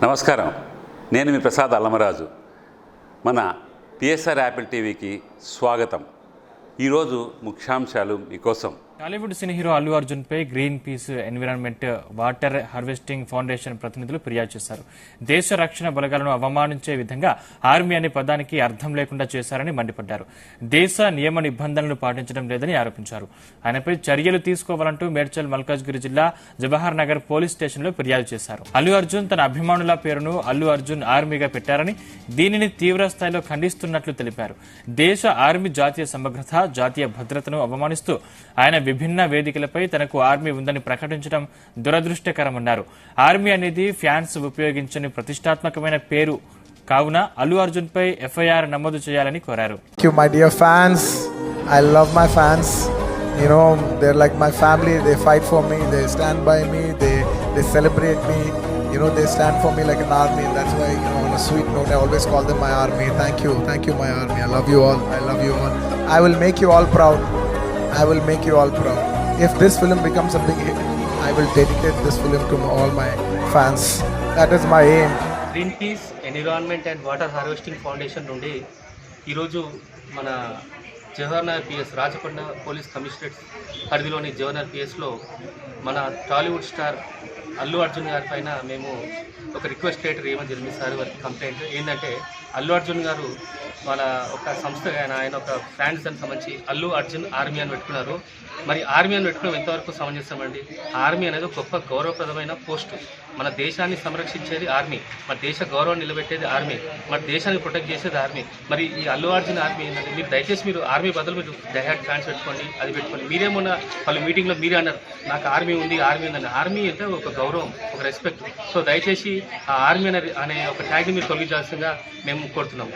నమస్కారం, నేను మీ ప్రసాద్ అల్లమరాజు. మన పిఎస్ఆర్ యాపిల్ టీవీకి స్వాగతం. ఈరోజు ముఖ్యాంశాలు మీకోసం. టాలీవుడ్ సినీ హీరో అల్లు అర్జున్ పై Green Peace Environment Water Harvesting Foundation ప్రతినిధులు ఫిర్యాదు చేశారు. దేశ రక్షణ బలగాలను అవమానించే విధంగా ఆర్మీ అనే పదానికి అర్థం లేకుండా చేశారని మండిపడ్డారు. దేశ నియమ నిబంధనలను పాటించడం లేదని ఆరోపించారు. ఆయనపై చర్యలు తీసుకోవాలంటూ మేడ్చల్ మల్కాజ్గిరి జిల్లా జవహర్ నగర్ పోలీస్ స్టేషన్లో ఫిర్యాదు చేశారు. అల్లు అర్జున్ తన అభిమానుల పేరును అల్లు అర్జున్ ఆర్మీగా పెట్టారని, దీనిని తీవ్ర స్థాయిలో ఖండిస్తున్నట్లు తెలిపారు. దేశ ఆర్మీ జాతీయ సమగ్రత, జాతీయ భద్రతను అవమానిస్తూ ఆయన విభిన్న వేదికలపై తనకు ఆర్మీ ఉందని ప్రకటించడం దురదృష్టకరమన్నారు. ఆర్మీ అనేది ఫ్యాన్స్ ఉపయోగించని ప్రతిష్టాత్మకమైన పేరు కావున అల్లు అర్జున్ పై ఎఫ్ఐఆర్ నమోదు చేయాలని కోరారు. My dear fans, I love my fans. You know, they're like my family. They fight for me. They stand by me. They celebrate me. You know, they stand for me like an army. That's why, you know, on a sweet note, I always call them my army. Thank you, my army. I love you all. I love you all. I will make you all proud. I will make you all proud. If this film becomes a big hit, I will dedicate this film to all my fans. That is my aim. Green Peace environment and water Harvesting foundation నుండి ఈరోజు మన Jawaharnagar PS Rachakonda police commissionerate పరిధిలోని జవహర్నగర్ పిఎస్లో మన Tollywood star Allu Arjun గారి పైన మేము ఒక request letter ఏమని జరిగింది సార్ వారికి కంప్లైంట్ ఏంటంటే అల్లు అర్జున్ గారు వాళ్ళ ఒక సంస్థ ఆయన ఒక ఫ్యాన్స్ అని సంబంధించి అల్లు అర్జున్ ఆర్మీ అని పెట్టుకున్నారు. మరి ఆర్మీ అని పెట్టుకున్నాం ఎంతవరకు సమంజసమండి? ఆర్మీ అనేది ఒక గొప్ప గౌరవప్రదమైన పోస్టు. మన దేశాన్ని సంరక్షించేది ఆర్మీ, మన దేశ గౌరవం నిలబెట్టేది ఆర్మీ, మన దేశాన్ని ప్రొటెక్ట్ చేసేది ఆర్మీ. మరి ఈ అల్లు అర్జున్ ఆర్మీ ఏంటంటే మీరు దయచేసి మీరు ఆర్మీ బదులు మీరు డైహార్డ్ ఫ్యాన్స్ పెట్టుకోండి, అది పెట్టుకోండి. మీరేమన్నా వాళ్ళు మీటింగ్లో మీరే అన్నారు నాకు ఆర్మీ ఉంది ఉందని. ఆర్మీ అంటే ఒక గౌరవం, ఒక రెస్పెక్ట్. సో దయచేసి ఆ ఆర్మీ అనే ఒక ట్యాగ్ని మీరు తొలగించాల్సిందిగా మేము కోరుతున్నాము.